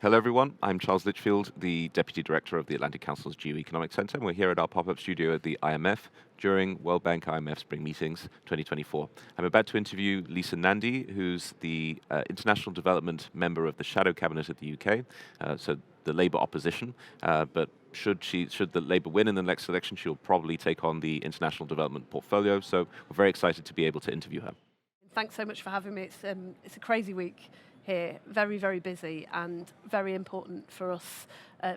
Hello everyone, I'm Charles Litchfield, the Deputy Director of the Atlantic Council's GeoEconomics Centre, and we're here at our pop-up studio at the IMF during World Bank IMF Spring Meetings 2024. I'm about to interview Lisa Nandy, who's the International Development Member of the Shadow Cabinet at the UK, so the Labour opposition, but should the Labour win in the next election, she'll probably take on the international development portfolio, so we're very excited to be able to interview her. Thanks so much for having me. It's a crazy week here, very, very busy and very important for us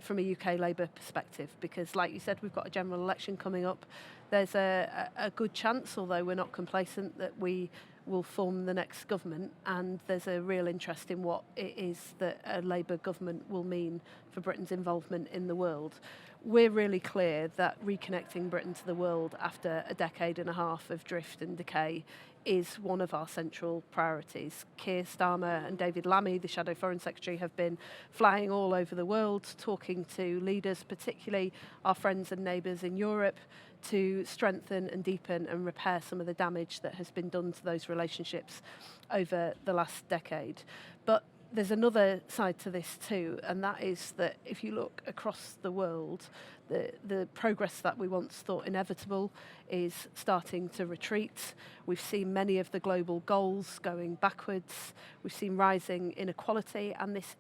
from a UK Labour perspective because, like you said, we've got a general election coming up. There's a good chance, although we're not complacent, that we will form the next government, and there's a real interest in what it is that a Labour government will mean for Britain's involvement in the world. We're really clear that reconnecting Britain to the world after a decade and a half of drift and decay is one of our central priorities. Keir Starmer and David Lammy, the Shadow Foreign Secretary, have been flying all over the world, talking to leaders, particularly our friends and neighbours in Europe, to strengthen and deepen and repair some of the damage that has been done to those relationships over the last decade. But there's another side to this too, and that is that if you look across the world, the progress that we once thought inevitable is starting to retreat. We've seen many of the global goals going backwards. We've seen rising inequality and this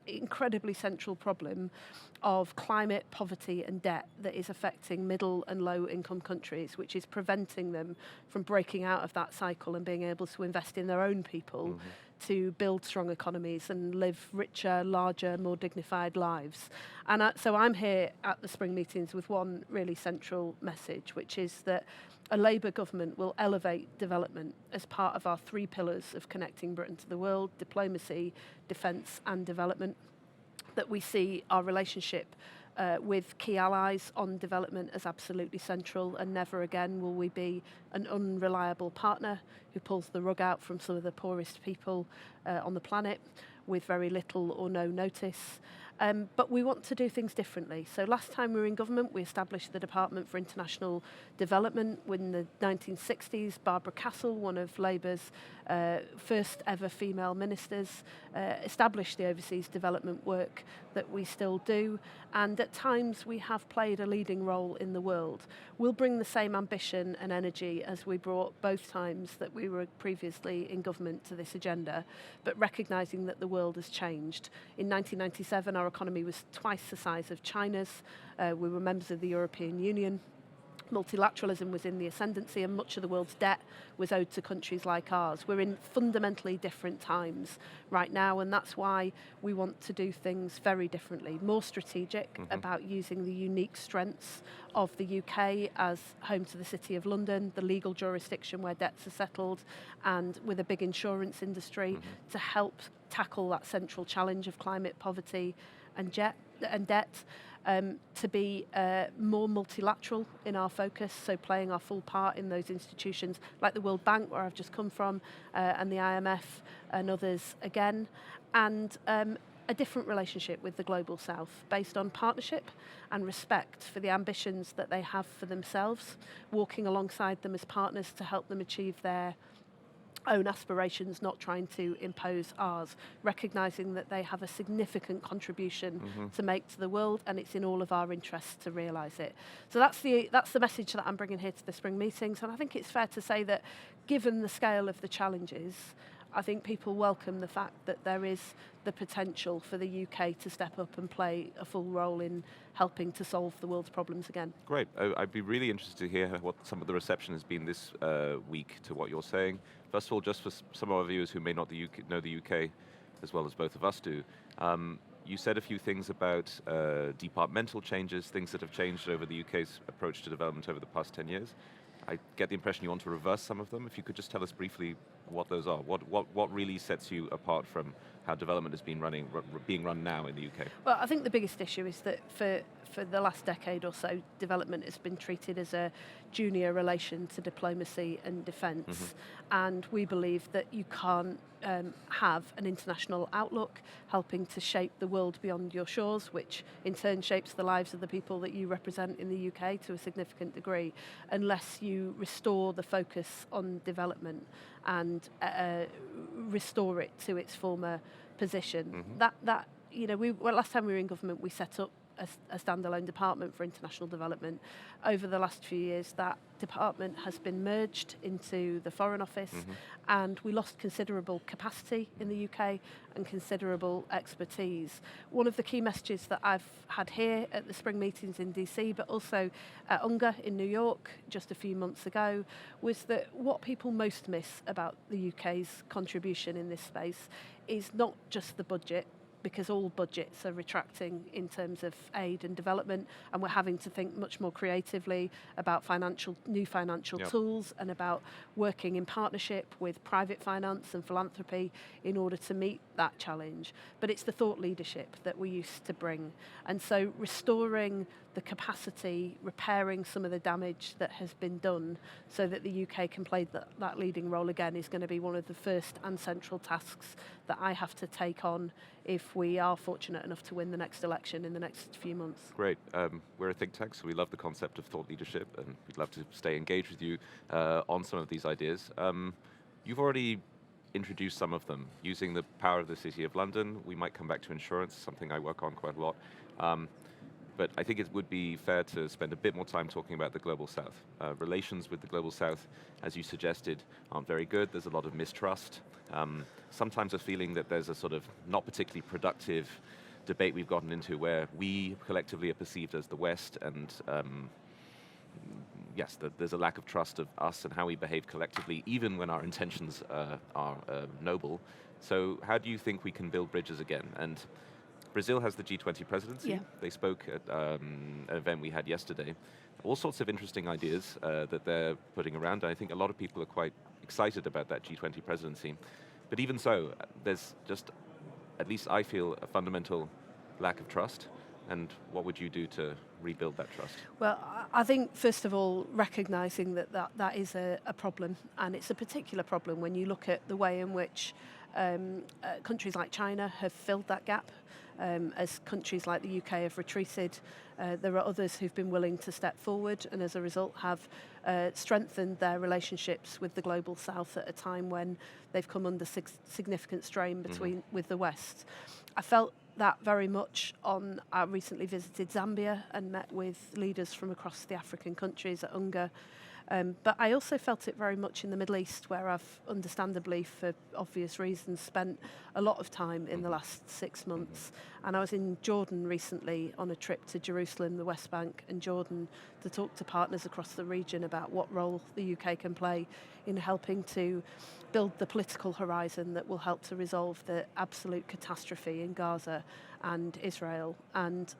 incredibly central problem of climate, poverty and debt that is affecting middle and low income countries, which is preventing them from breaking out of that cycle and being able to invest in their own people to build strong economies and live richer, larger, more dignified lives. And so I'm here at the spring meetings with one really central message, which is that a Labour government will elevate development as part of our three pillars of connecting Britain to the world: diplomacy, defence and development. That we see our relationship with key allies on development as absolutely central, and never again will we be an unreliable partner who pulls the rug out from some of the poorest people on the planet with very little or no notice. But we want to do things differently. So last time we were in government, we established the Department for International Development. In the 1960s, Barbara Castle, one of Labour's first ever female ministers, established the overseas development work that we still do. And at times we have played a leading role in the world. We'll bring the same ambition and energy as we brought both times that we were previously in government to this agenda, but recognising that the world has changed. In 1997, our economy was twice the size of China's. We were members of the European Union. Multilateralism was in the ascendancy, and much of the world's debt was owed to countries like ours. We're in fundamentally different times right now, and that's why we want to do things very differently, more strategic about using the unique strengths of the UK as home to the City of London, the legal jurisdiction where debts are settled, and with a big insurance industry to help tackle that central challenge of climate, poverty and debt. To be more multilateral in our focus, so playing our full part in those institutions like the World Bank, where I've just come from, and the IMF and others again, and a different relationship with the Global South based on partnership and respect for the ambitions that they have for themselves, walking alongside them as partners to help them achieve their own aspirations, not trying to impose ours, recognising that they have a significant contribution to make to the world, and it's in all of our interests to realise it. So that's the message that I'm bringing here to the spring meetings, and I think it's fair to say that given the scale of the challenges, I think people welcome the fact that there is the potential for the UK to step up and play a full role in helping to solve the world's problems again. Great. I'd be really interested to hear what some of the reception has been this week to what you're saying. First of all, just for some of our viewers who may not know the UK as well as both of us do, you said a few things about departmental changes, things that have changed over the UK's approach to development over the past 10 years. I get the impression you want to reverse some of them. If you could just tell us briefly what those are. What really sets you apart from how development is being run now in the UK? Well, I think the biggest issue is that for the last decade or so, development has been treated as a junior relation to diplomacy and defence. And we believe that you can't have an international outlook helping to shape the world beyond your shores, which in turn shapes the lives of the people that you represent in the UK to a significant degree, unless you restore the focus on development and restore it to its former position. That last time we were in government, we set up a standalone department for international development. Over the last few years, that department has been merged into the Foreign Office, and we lost considerable capacity in the UK and considerable expertise. One of the key messages that I've had here at the spring meetings in DC, but also at UNGA in New York just a few months ago, was that what people most miss about the UK's contribution in this space is not just the budget, because all budgets are retracting in terms of aid and development, and we're having to think much more creatively about new financial tools and about working in partnership with private finance and philanthropy in order to meet that challenge. But it's the thought leadership that we used to bring. And so restoring the capacity, repairing some of the damage that has been done so that the UK can play that leading role again is going to be one of the first and central tasks that I have to take on if we are fortunate enough to win the next election in the next few months. Great. We're a think tank, so we love the concept of thought leadership, and we'd love to stay engaged with you on some of these ideas. You've already introduced some of them. Using the power of the City of London, we might come back to insurance, something I work on quite a lot. But I think it would be fair to spend a bit more time talking about the Global South. Relations with the Global South, as you suggested, aren't very good. There's a lot of mistrust. Sometimes a feeling that there's a sort of not particularly productive debate we've gotten into where we collectively are perceived as the West, and yes, there's a lack of trust of us and how we behave collectively, even when our intentions are noble. So how do you think we can build bridges again? And Brazil has the G20 presidency. Yeah. They spoke at an event we had yesterday. All sorts of interesting ideas that they're putting around. I think a lot of people are quite excited about that G20 presidency. But even so, there's just, at least I feel, a fundamental lack of trust. And what would you do to rebuild that trust? Well, I think, first of all, recognising that is a problem. And it's a particular problem when you look at the way in which countries like China have filled that gap. As countries like the UK have retreated, there are others who've been willing to step forward and as a result have strengthened their relationships with the Global South at a time when they've come under significant strain with the West. I felt that very much I recently visited Zambia and met with leaders from across the African countries at UNGA. But I also felt it very much in the Middle East, where I've understandably, for obvious reasons, spent a lot of time in the last 6 months. And I was in Jordan recently on a trip to Jerusalem, the West Bank and Jordan, to talk to partners across the region about what role the UK can play in helping to build the political horizon that will help to resolve the absolute catastrophe in Gaza and Israel. And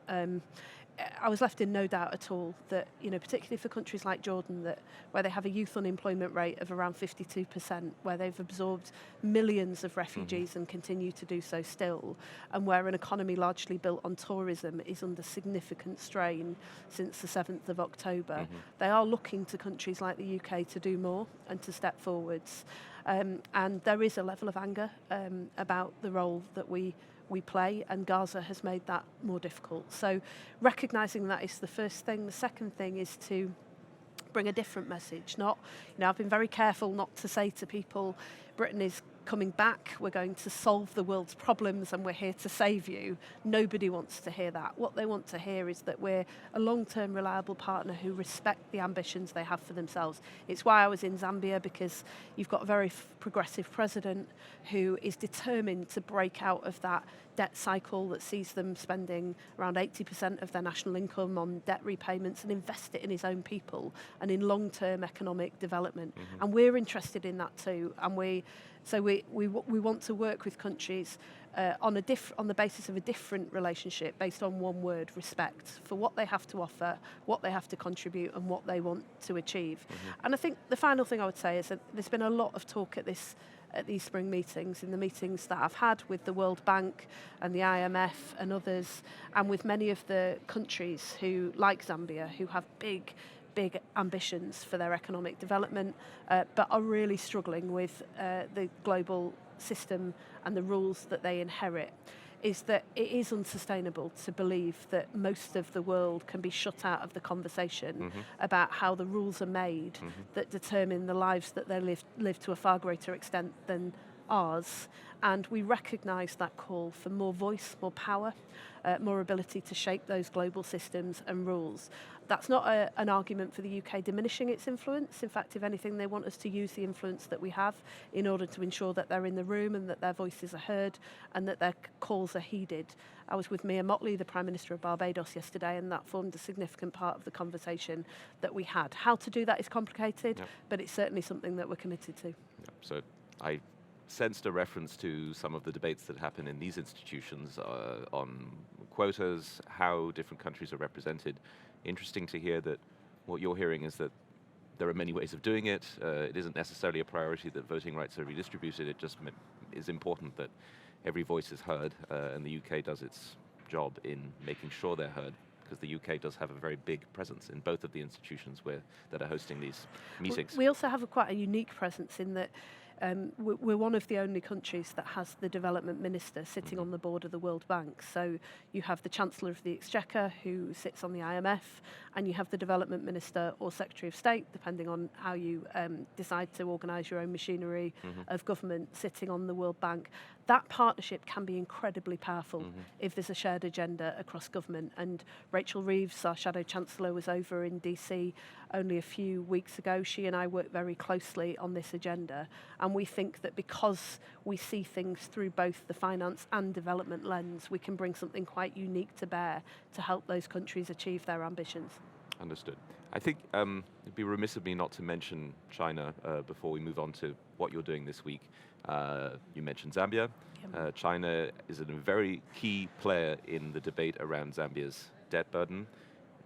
I was left in no doubt at all that, particularly for countries like Jordan, where they have a youth unemployment rate of around 52%, where they've absorbed millions of refugees and continue to do so still, and where an economy largely built on tourism is under significant strain since the 7th of October. They are looking to countries like the UK to do more and to step forwards. And there is a level of anger about the role that we play, and Gaza has made that more difficult. So recognising that is the first thing. The second thing is to bring a different message. I've been very careful not to say to people, Britain is coming back, we're going to solve the world's problems and we're here to save you. Nobody wants to hear that. What they want to hear is that we're a long-term reliable partner who respect the ambitions they have for themselves. It's why I was in Zambia, because you've got a very progressive president who is determined to break out of that debt cycle that sees them spending around 80% of their national income on debt repayments and invest it in his own people and in long-term economic development. And we're interested in that too. And we want to work with countries on the basis of a different relationship based on one word: respect for what they have to offer, what they have to contribute, and what they want to achieve. And I think the final thing I would say is that there's been a lot of talk at these spring meetings, in the meetings that I've had with the World Bank and the IMF and others, and with many of the countries who, like Zambia, who have big ambitions for their economic development, but are really struggling with the global system and the rules that they inherit, is that it is unsustainable to believe that most of the world can be shut out of the conversation about how the rules are made that determine the lives that they live to a far greater extent than ours, and we recognise that call for more voice, more power, more ability to shape those global systems and rules. That's not an argument for the UK diminishing its influence. In fact, if anything, they want us to use the influence that we have in order to ensure that they're in the room and that their voices are heard and that their calls are heeded. I was with Mia Mottley, the Prime Minister of Barbados, yesterday, and that formed a significant part of the conversation that we had. How to do that is complicated, but it's certainly something that we're committed to. So I sensed a reference to some of the debates that happen in these institutions on quotas, how different countries are represented. Interesting to hear that what you're hearing is that there are many ways of doing it. It isn't necessarily a priority that voting rights are redistributed. It just is important that every voice is heard, and the UK does its job in making sure they're heard, because the UK does have a very big presence in both of the institutions that are hosting these meetings. We also have quite a unique presence in that we're one of the only countries that has the development minister sitting on the board of the World Bank. So you have the Chancellor of the Exchequer who sits on the IMF, and you have the development minister or Secretary of State, depending on how you decide to organise your own machinery of government, sitting on the World Bank. That partnership can be incredibly powerful if there's a shared agenda across government. And Rachel Reeves, our Shadow Chancellor, was over in DC only a few weeks ago. She and I work very closely on this agenda, and we think that because we see things through both the finance and development lens, we can bring something quite unique to bear to help those countries achieve their ambitions. Understood. I think it'd be remiss of me not to mention China before we move on to what you're doing this week. You mentioned Zambia. China is a very key player in the debate around Zambia's debt burden.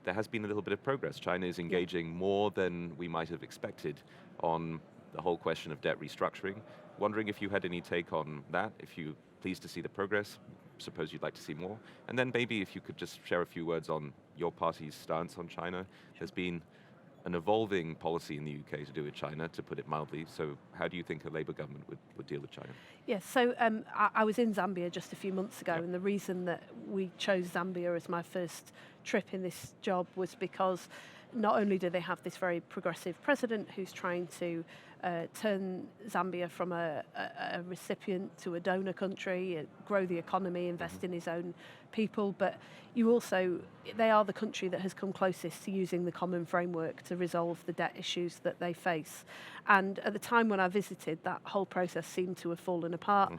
There has been a little bit of progress. China is engaging more than we might have expected on the whole question of debt restructuring. Wondering if you had any take on that, if you're pleased to see the progress, suppose you'd like to see more. And then maybe if you could just share a few words on your party's stance on China. There's been an evolving policy in the UK to do with China, to put it mildly. So how do you think a Labour government would deal with China? Yes, so I was in Zambia just a few months ago, and the reason that we chose Zambia as my first trip in this job was because not only do they have this very progressive president who's trying to turn Zambia from a recipient to a donor country, grow the economy, invest in his own people, but they are the country that has come closest to using the common framework to resolve the debt issues that they face. And at the time when I visited, that whole process seemed to have fallen apart.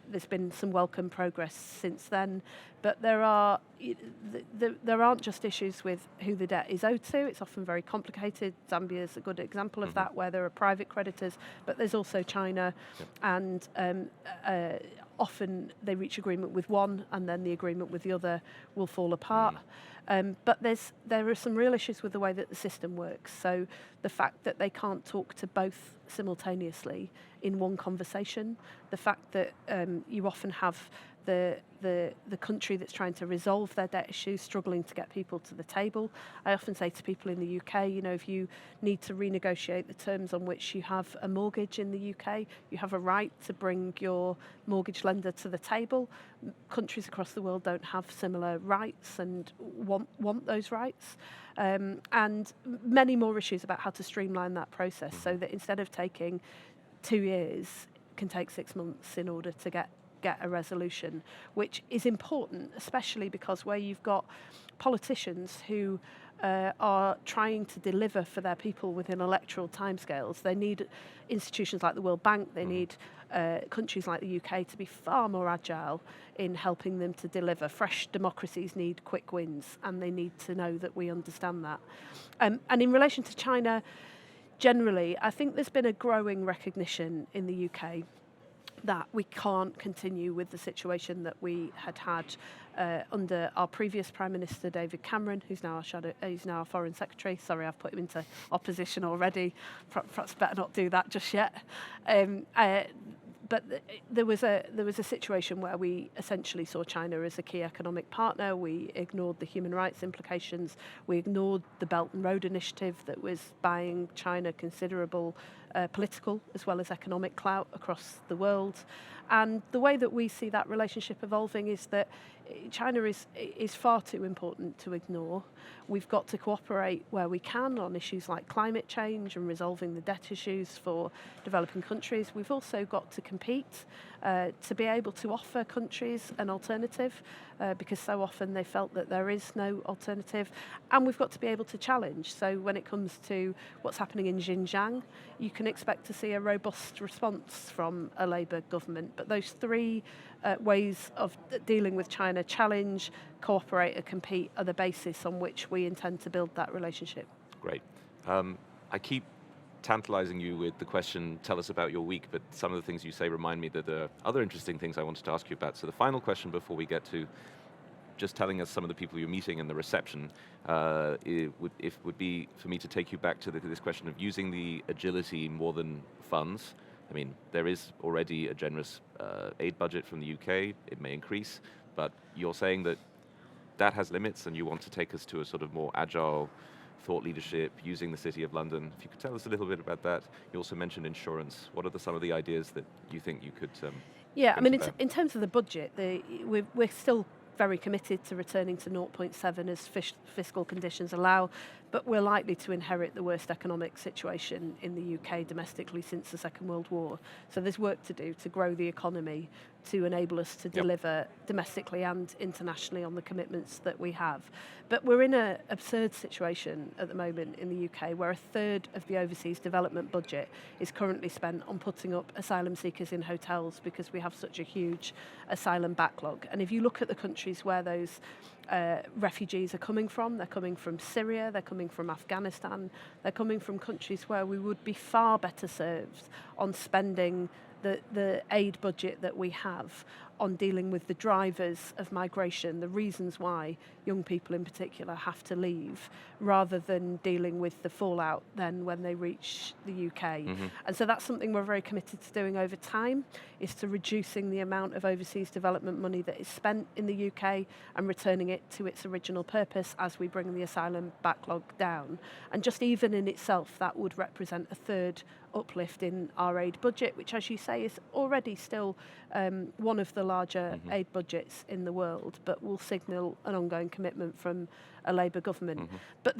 There's been some welcome progress since then, but there aren't just issues with who the debt is owed to. It's often very complicated. Zambia is a good example of that, where there are private creditors, but there's also China, and often they reach agreement with one and then the agreement with the other will fall apart. But there are some real issues with the way that the system works. So the fact that they can't talk to both simultaneously in one conversation, the fact that you often have the country that's trying to resolve their debt issues struggling to get people to the table. I often say to people in the UK, if you need to renegotiate the terms on which you have a mortgage in the UK, you have a right to bring your mortgage lender to the table. Countries across the world don't have similar rights and want those rights. And many more issues about how to streamline that process so that instead of taking 2 years, it can take 6 months in order to get a resolution, which is important, especially because where you've got politicians who are trying to deliver for their people within electoral timescales, they need institutions like the World Bank, they need countries like the UK to be far more agile in helping them to deliver. Fresh democracies need quick wins, and they need to know that we understand that. And in relation to China, generally, I think there's been a growing recognition in the UK that we can't continue with the situation that we had under our previous Prime Minister, David Cameron, who's now our Foreign Secretary. Sorry, I've put him into opposition already. Perhaps better not do that just yet. But there was a situation where we essentially saw China as a key economic partner. We ignored the human rights implications. We ignored the Belt and Road Initiative that was buying China considerable political as well as economic clout across the world. And the way that we see that relationship evolving is that China is far too important to ignore. We've got to cooperate where we can on issues like climate change and resolving the debt issues for developing countries. We've also got to compete to be able to offer countries an alternative because so often they felt that there is no alternative. And we've got to be able to challenge. So when it comes to what's happening in Xinjiang, you can expect to see a robust response from a Labour government. But those three ways of dealing with China, challenge, cooperate and compete, are the basis on which we intend to build that relationship. Great. I keep tantalizing you with the question, tell us about your week, but some of the things you say remind me that there are other interesting things I wanted to ask you about. So the final question before we get to just telling us some of the people you're meeting and the reception, would be for me to take you back to this question of using the agility more than funds. I mean, there is already a generous aid budget from the UK, it may increase, but you're saying that that has limits and you want to take us to a sort of more agile thought leadership using the City of London. If you could tell us a little bit about that. You also mentioned insurance. What are some of the ideas that you think you could Yeah, I mean, in terms of the budget, we're still very committed to returning to 0.7 as fiscal conditions allow, but we're likely to inherit the worst economic situation in the UK domestically since the Second World War. So there's work to do to grow the economy to enable us to deliver domestically and internationally on the commitments that we have. But we're in an absurd situation at the moment in the UK where a third of the overseas development budget is currently spent on putting up asylum seekers in hotels because we have such a huge asylum backlog. And if you look at the countries where those refugees are coming from, they're coming from Syria, they're coming from Afghanistan, they're coming from countries where we would be far better served on spending the aid budget that we have on dealing with the drivers of migration, the reasons why young people in particular have to leave, rather than dealing with the fallout then when they reach the UK. Mm-hmm. And so that's something we're very committed to doing over time, is to reducing the amount of overseas development money that is spent in the UK and returning it to its original purpose as we bring the asylum backlog down. And just even in itself, that would represent a third uplift in our aid budget, which, as you say, is already still one of the larger aid budgets in the world, but will signal an ongoing commitment from a Labour government. Mm-hmm. But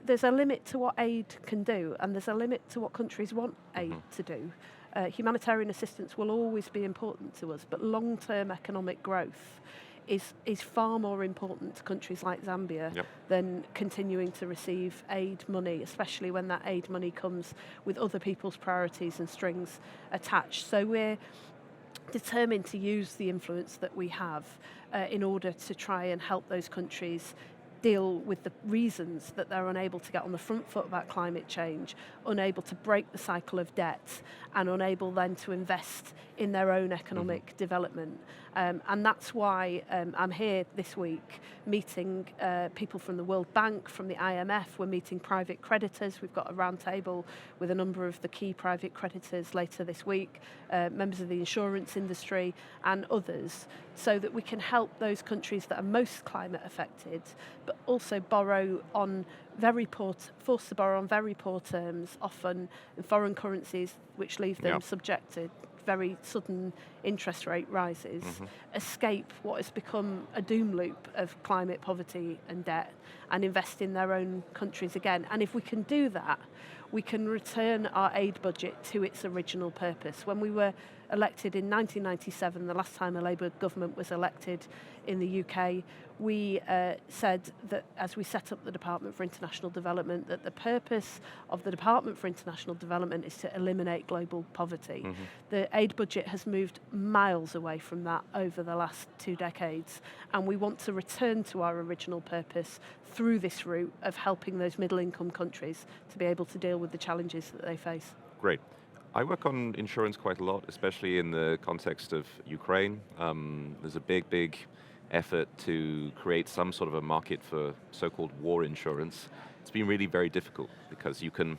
there's a limit to what aid can do, and there's a limit to what countries want aid to do. Humanitarian assistance will always be important to us, but long-term economic growth is far more important to countries like Zambia than continuing to receive aid money, especially when that aid money comes with other people's priorities and strings attached. So we're determined to use the influence that we have in order to try and help those countries deal with the reasons that they're unable to get on the front foot about climate change, unable to break the cycle of debt, and unable then to invest in their own economic development. And that's why I'm here this week meeting people from the World Bank, from the IMF. We're meeting private creditors. We've got a roundtable with a number of the key private creditors later this week, members of the insurance industry and others, so that we can help those countries that are most climate affected, but also forced to borrow on very poor terms, often in foreign currencies, which leave them subject to very sudden interest rate rises, escape what has become a doom loop of climate poverty and debt, and invest in their own countries again. And if we can do that, we can return our aid budget to its original purpose. When we were elected in 1997, the last time a Labour government was elected in the UK, we said that as we set up the Department for International Development, that the purpose of the Department for International Development is to eliminate global poverty. The aid budget has moved miles away from that over the last 2 decades, and we want to return to our original purpose through this route of helping those middle-income countries to be able to deal with the challenges that they face. Great. I work on insurance quite a lot, especially in the context of Ukraine. There's a big effort to create some sort of a market for so-called war insurance. It's been really very difficult because you can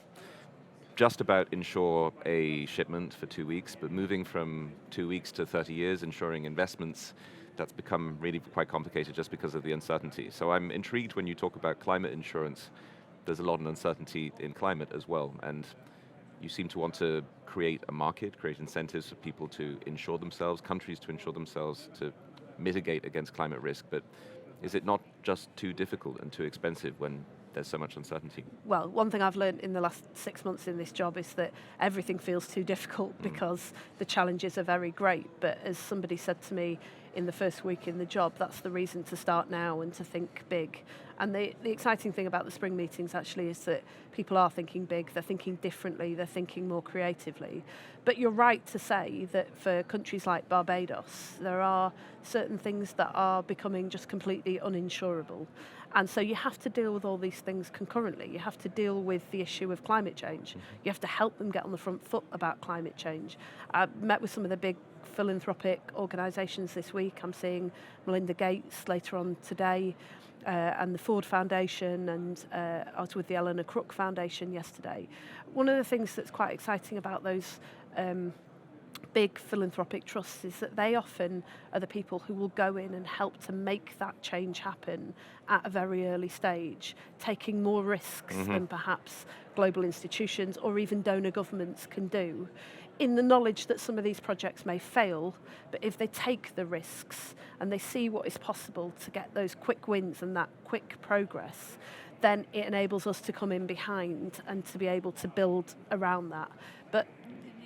just about insure a shipment for 2 weeks, but moving from 2 weeks to 30 years insuring investments, that's become really quite complicated just because of the uncertainty. So I'm intrigued when you talk about climate insurance. There's a lot of uncertainty in climate as well, and You seem to want to create a market, create incentives for people to insure themselves, countries to insure themselves to mitigate against climate risk, but is it not just too difficult and too expensive when there's so much uncertainty? Well, one thing I've learned in the last 6 months in this job is that everything feels too difficult because the challenges are very great. But as somebody said to me in the first week in the job, that's the reason to start now and to think big. And the exciting thing about the spring meetings actually is that people are thinking big, they're thinking differently, they're thinking more creatively. But you're right to say that for countries like Barbados, there are certain things that are becoming just completely uninsurable. And so you have to deal with all these things concurrently. You have to deal with the issue of climate change. You have to help them get on the front foot about climate change. I met with some of the big philanthropic organisations this week. I'm seeing Melinda Gates later on today, and the Ford Foundation, and I was with the Eleanor Crook Foundation yesterday. One of the things that's quite exciting about those big philanthropic trusts is that they often are the people who will go in and help to make that change happen at a very early stage, taking more risks than perhaps global institutions or even donor governments can do, in the knowledge that some of these projects may fail, but if they take the risks and they see what is possible to get those quick wins and that quick progress, then it enables us to come in behind and to be able to build around that. But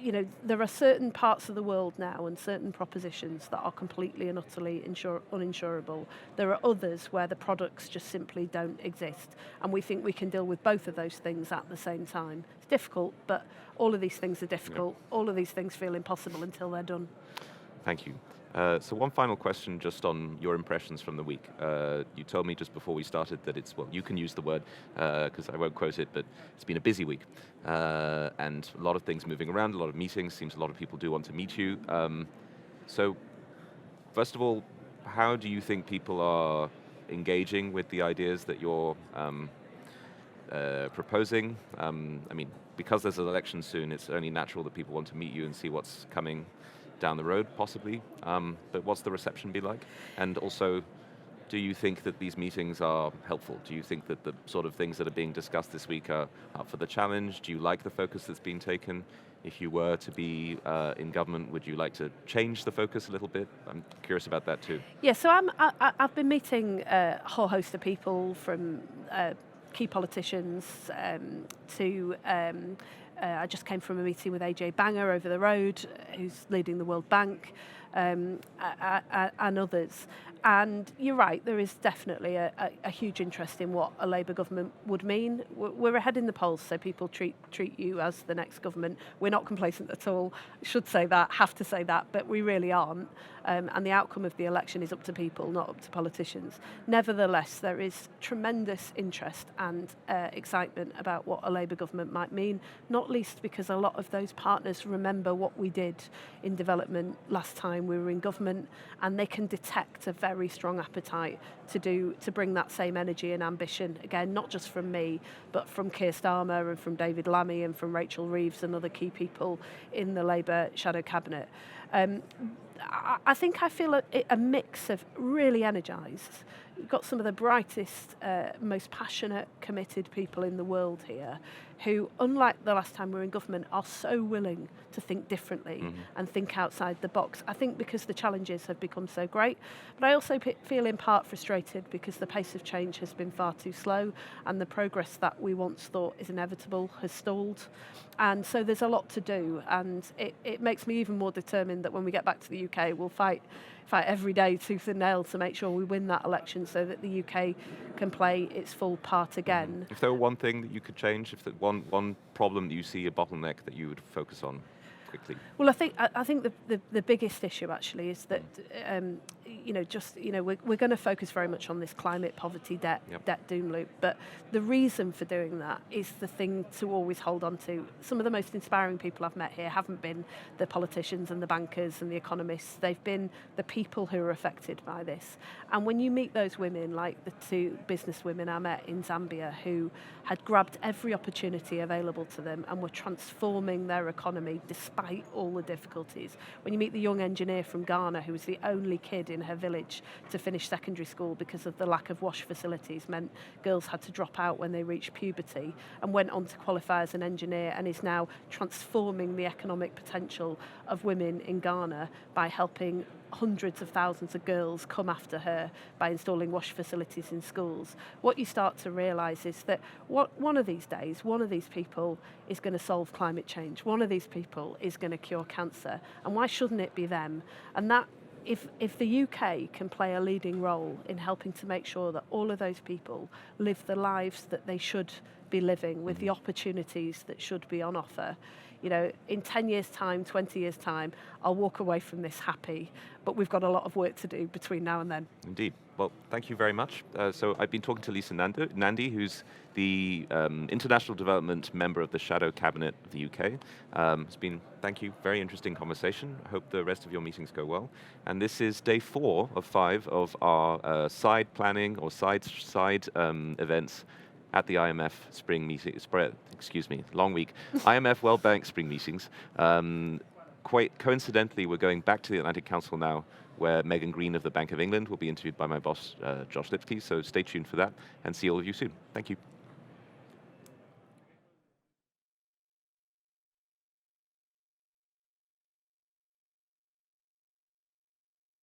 you know, there are certain parts of the world now and certain propositions that are completely and utterly uninsurable. There are others where the products just simply don't exist. And we think we can deal with both of those things at the same time. It's difficult, but all of these things are difficult. Yeah. All of these things feel impossible until they're done. Thank you. So one final question just on your impressions from the week. You told me just before we started that it's, well, you can use the word, because I won't quote it, but it's been a busy week. And a lot of things moving around, a lot of meetings, seems a lot of people do want to meet you. So first of all, how do you think people are engaging with the ideas that you're proposing? I mean, because there's an election soon, it's only natural that people want to meet you and see what's coming down the road, possibly. But what's the reception be like? And also, do you think that these meetings are helpful? Do you think that the sort of things that are being discussed this week are up for the challenge? Do you like the focus that's been taken? If you were to be in government, would you like to change the focus a little bit? I'm curious about that too. Yeah, so I've been meeting a whole host of people, from key politicians to I just came from a meeting with AJ Banger over the road, who's leading the World Bank, and others. And you're right, there is definitely a huge interest in what a Labour government would mean. We're ahead in the polls, so people treat you as the next government. We're not complacent at all. Should say that, have to say that, but we really aren't. And the outcome of the election is up to people, not up to politicians. Nevertheless, there is tremendous interest and excitement about what a Labour government might mean, not least because a lot of those partners remember what we did in development last time we were in government, and they can detect a very strong appetite to bring that same energy and ambition, again, not just from me, but from Keir Starmer and from David Lammy and from Rachel Reeves and other key people in the Labour shadow cabinet. I think I feel a mix of really energised. We've got some of the brightest, most passionate, committed people in the world here who, unlike the last time we were in government, are so willing to think differently and think outside the box. I think because the challenges have become so great, but I also feel in part frustrated because the pace of change has been far too slow and the progress that we once thought is inevitable has stalled. And so there's a lot to do, and it makes me even more determined that when we get back to the UK, we'll fight every day tooth and nail to make sure we win that election so that the UK can play its full part again. If there were one thing that you could change, if there one problem that you see, a bottleneck that you would focus on quickly? Well, I think the biggest issue actually is that we're going to focus very much on this climate, poverty, debt doom loop. But the reason for doing that is the thing to always hold on to. Some of the most inspiring people I've met here haven't been the politicians and the bankers and the economists. They've been the people who are affected by this. And when you meet those women, like the two business women I met in Zambia, who had grabbed every opportunity available to them and were transforming their economy despite all the difficulties. When you meet the young engineer from Ghana, who was the only kid in her village to finish secondary school because of the lack of wash facilities meant girls had to drop out when they reached puberty, and went on to qualify as an engineer, and is now transforming the economic potential of women in Ghana by helping hundreds of thousands of girls come after her by installing wash facilities in schools. What you start to realise is that one of these days, one of these people is going to solve climate change. One of these people is going to cure cancer. And why shouldn't it be them? And that, if the UK can play a leading role in helping to make sure that all of those people live the lives that they should be living with the opportunities that should be on offer, you know, in 10 years' time, 20 years' time, I'll walk away from this happy, but we've got a lot of work to do between now and then. Indeed. Well, thank you very much. So I've been talking to Lisa Nandy, who's the International Development Member of the Shadow Cabinet of the UK. It's been, thank you, very interesting conversation. I hope the rest of your meetings go well. And this is day 4 of 5 of our side planning or side events at the IMF spring meeting, long week, IMF World Bank spring meetings. Quite coincidentally, we're going back to the Atlantic Council now, where Megan Green of the Bank of England will be interviewed by my boss, Josh Lipsky, so stay tuned for that, and see all of you soon. Thank you.